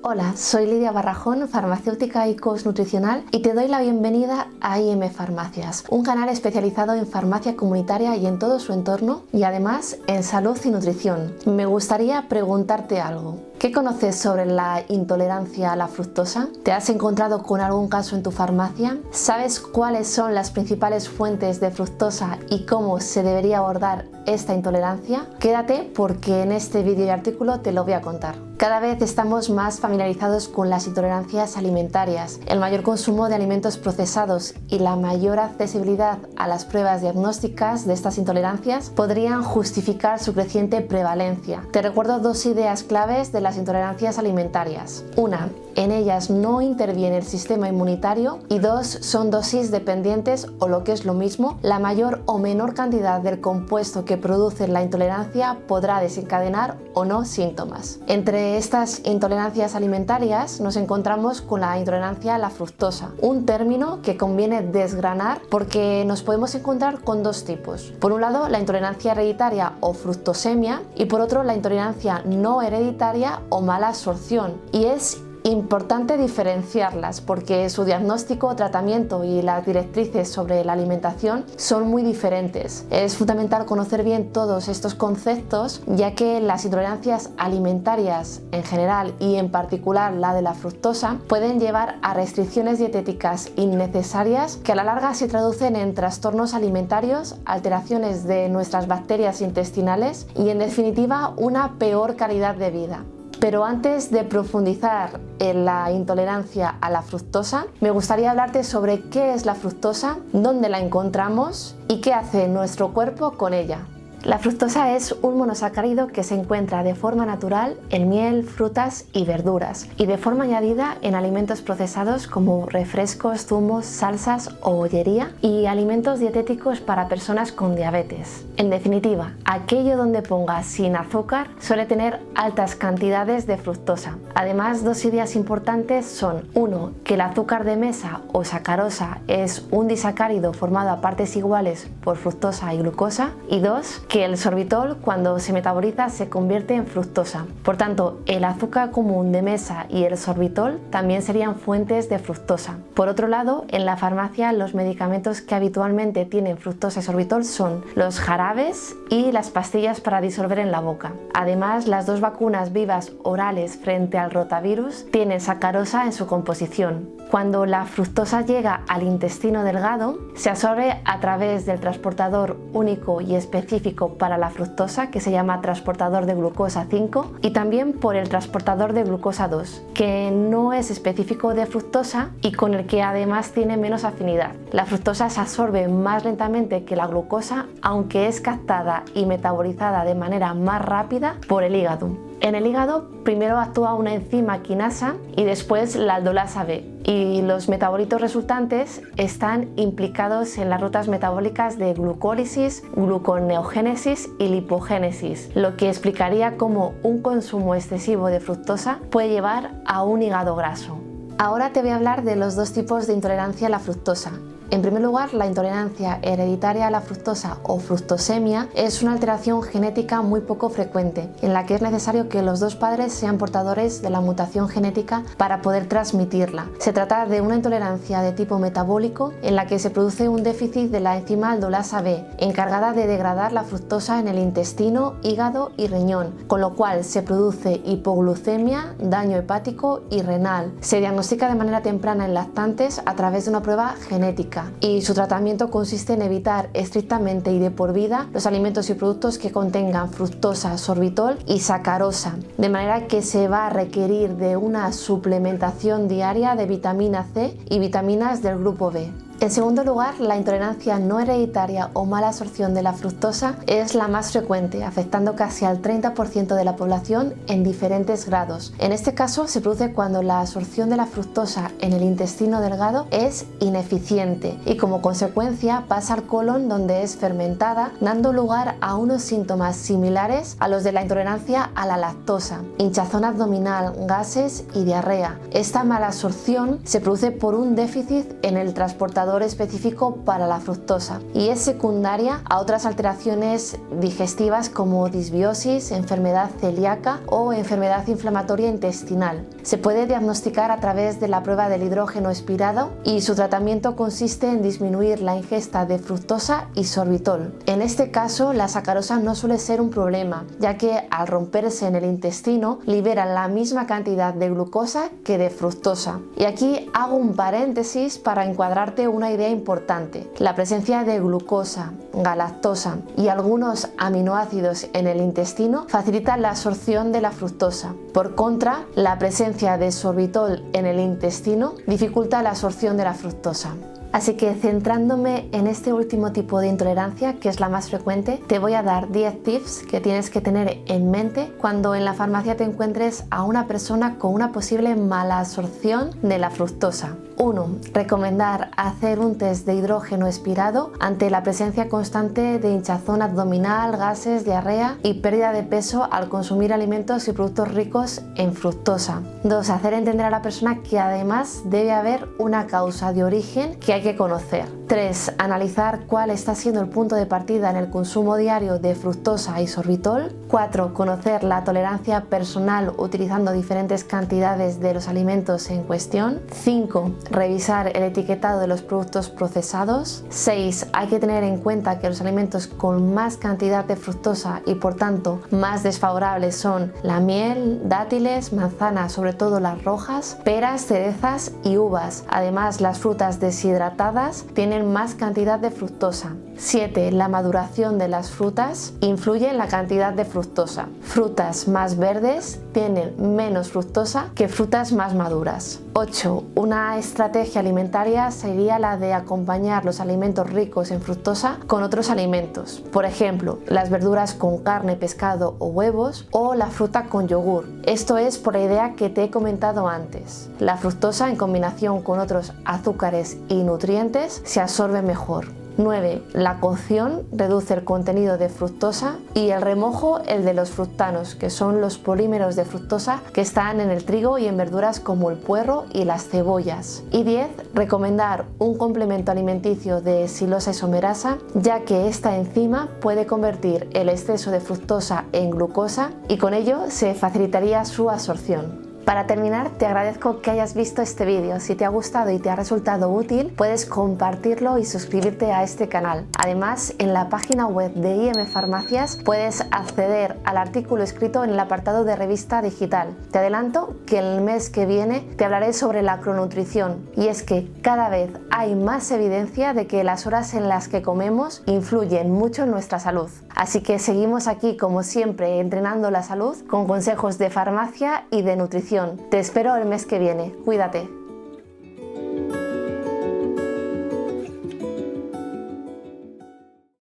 Hola, soy Lidia Barrajón, farmacéutica y coach nutricional, y te doy la bienvenida a IM Farmacias, un canal especializado en farmacia comunitaria y en todo su entorno, y además en salud y nutrición. Me gustaría preguntarte algo. ¿Qué conoces sobre la intolerancia a la fructosa? ¿Te has encontrado con algún caso en tu farmacia? ¿Sabes cuáles son las principales fuentes de fructosa y cómo se debería abordar esta intolerancia? Quédate porque en este vídeo y artículo te lo voy a contar. Cada vez estamos más familiarizados con las intolerancias alimentarias. El mayor consumo de alimentos procesados y la mayor accesibilidad a las pruebas diagnósticas de estas intolerancias podrían justificar su creciente prevalencia. Te recuerdo dos ideas claves de las intolerancias alimentarias. Una, en ellas no interviene el sistema inmunitario, y dos, son dosis dependientes, o lo que es lo mismo, la mayor o menor cantidad del compuesto que produce la intolerancia podrá desencadenar o no síntomas. Entre estas intolerancias alimentarias nos encontramos con la intolerancia a la fructosa, un término que conviene desgranar porque nos podemos encontrar con dos tipos. Por un lado, la intolerancia hereditaria o fructosemia, y por otro, la intolerancia no hereditaria o mala absorción, y es importante diferenciarlas porque su diagnóstico, tratamiento y las directrices sobre la alimentación son muy diferentes. Es fundamental conocer bien todos estos conceptos, ya que las intolerancias alimentarias en general y en particular la de la fructosa pueden llevar a restricciones dietéticas innecesarias que a la larga se traducen en trastornos alimentarios, alteraciones de nuestras bacterias intestinales y en definitiva una peor calidad de vida. Pero antes de profundizar en la intolerancia a la fructosa, me gustaría hablarte sobre qué es la fructosa, dónde la encontramos y qué hace nuestro cuerpo con ella. La fructosa es un monosacárido que se encuentra de forma natural en miel, frutas y verduras, y de forma añadida en alimentos procesados como refrescos, zumos, salsas o bollería, y alimentos dietéticos para personas con diabetes. En definitiva, aquello donde ponga sin azúcar suele tener altas cantidades de fructosa. Además, dos ideas importantes son: uno, que el azúcar de mesa o sacarosa es un disacárido formado a partes iguales por fructosa y glucosa, y dos, que el sorbitol, cuando se metaboliza, se convierte en fructosa. Por tanto, el azúcar común de mesa y el sorbitol también serían fuentes de fructosa. Por otro lado, en la farmacia los medicamentos que habitualmente tienen fructosa y sorbitol son los jarabes y las pastillas para disolver en la boca. Además, las dos vacunas vivas orales frente al rotavirus tienen sacarosa en su composición. Cuando la fructosa llega al intestino delgado, se absorbe a través del transportador único y específico para la fructosa, que se llama transportador de glucosa 5, y también por el transportador de glucosa 2, que no es específico de fructosa y con el que además tiene menos afinidad. La fructosa se absorbe más lentamente que la glucosa, aunque es captada y metabolizada de manera más rápida por el hígado. En el hígado primero actúa una enzima quinasa y después la aldolasa B, y los metabolitos resultantes están implicados en las rutas metabólicas de glucólisis, gluconeogénesis y lipogénesis, lo que explicaría cómo un consumo excesivo de fructosa puede llevar a un hígado graso. Ahora te voy a hablar de los dos tipos de intolerancia a la fructosa. En primer lugar, la intolerancia hereditaria a la fructosa o fructosemia es una alteración genética muy poco frecuente, en la que es necesario que los dos padres sean portadores de la mutación genética para poder transmitirla. Se trata de una intolerancia de tipo metabólico en la que se produce un déficit de la enzima aldolasa B, encargada de degradar la fructosa en el intestino, hígado y riñón, con lo cual se produce hipoglucemia, daño hepático y renal. Se diagnostica de manera temprana en lactantes a través de una prueba genética, y su tratamiento consiste en evitar estrictamente y de por vida los alimentos y productos que contengan fructosa, sorbitol y sacarosa, de manera que se va a requerir de una suplementación diaria de vitamina C y vitaminas del grupo B. En segundo lugar, la intolerancia no hereditaria o mala absorción de la fructosa es la más frecuente, afectando casi al 30% de la población en diferentes grados. En este caso se produce cuando la absorción de la fructosa en el intestino delgado es ineficiente y como consecuencia pasa al colon, donde es fermentada, dando lugar a unos síntomas similares a los de la intolerancia a la lactosa: hinchazón abdominal, gases y diarrea. Esta mala absorción se produce por un déficit en el transportador marcador específico para la fructosa y es secundaria a otras alteraciones digestivas como disbiosis, enfermedad celíaca o enfermedad inflamatoria intestinal. Se puede diagnosticar a través de la prueba del hidrógeno expirado y su tratamiento consiste en disminuir la ingesta de fructosa y sorbitol. En este caso, la sacarosa no suele ser un problema, ya que al romperse en el intestino libera la misma cantidad de glucosa que de fructosa. Y aquí hago un paréntesis para encuadrarte una idea importante. La presencia de glucosa, galactosa y algunos aminoácidos en el intestino facilita la absorción de la fructosa. Por contra, la presencia de sorbitol en el intestino dificulta la absorción de la fructosa. Así que centrándome en este último tipo de intolerancia, que es la más frecuente, te voy a dar 10 tips que tienes que tener en mente cuando en la farmacia te encuentres a una persona con una posible mala absorción de la fructosa. 1. Recomendar hacer un test de hidrógeno expirado ante la presencia constante de hinchazón abdominal, gases, diarrea y pérdida de peso al consumir alimentos y productos ricos en fructosa. 2. Hacer entender a la persona que además debe haber una causa de origen que hay que conocer. 3. Analizar cuál está siendo el punto de partida en el consumo diario de fructosa y sorbitol. 4. Conocer la tolerancia personal utilizando diferentes cantidades de los alimentos en cuestión. 5. Revisar el etiquetado de los productos procesados. 6. Hay que tener en cuenta que los alimentos con más cantidad de fructosa y por tanto más desfavorables son la miel, dátiles, manzanas, sobre todo las rojas, peras, cerezas y uvas. Además, las frutas deshidratadas tienen más cantidad de fructosa. 7. La maduración de las frutas influye en la cantidad de fructosa. Frutas más verdes tienen menos fructosa que frutas más maduras. 8. Una estrategia alimentaria sería la de acompañar los alimentos ricos en fructosa con otros alimentos. Por ejemplo, las verduras con carne, pescado o huevos o la fruta con yogur. Esto es por la idea que te he comentado antes. La fructosa en combinación con otros azúcares y nutrientes se absorbe mejor. 9. La cocción reduce el contenido de fructosa y el remojo el de los fructanos, que son los polímeros de fructosa que están en el trigo y en verduras como el puerro y las cebollas. Y 10. Recomendar un complemento alimenticio de silosa isomerasa, ya que esta enzima puede convertir el exceso de fructosa en glucosa y con ello se facilitaría su absorción. Para terminar, te agradezco que hayas visto este vídeo. Si te ha gustado y te ha resultado útil, puedes compartirlo y suscribirte a este canal. Además, en la página web de IM Farmacias puedes acceder al artículo escrito en el apartado de revista digital. Te adelanto que el mes que viene te hablaré sobre la cronutrición, y es que cada vez hay más evidencia de que las horas en las que comemos influyen mucho en nuestra salud. Así que seguimos aquí, como siempre, entrenando la salud con consejos de farmacia y de nutrición. Te espero el mes que viene. Cuídate.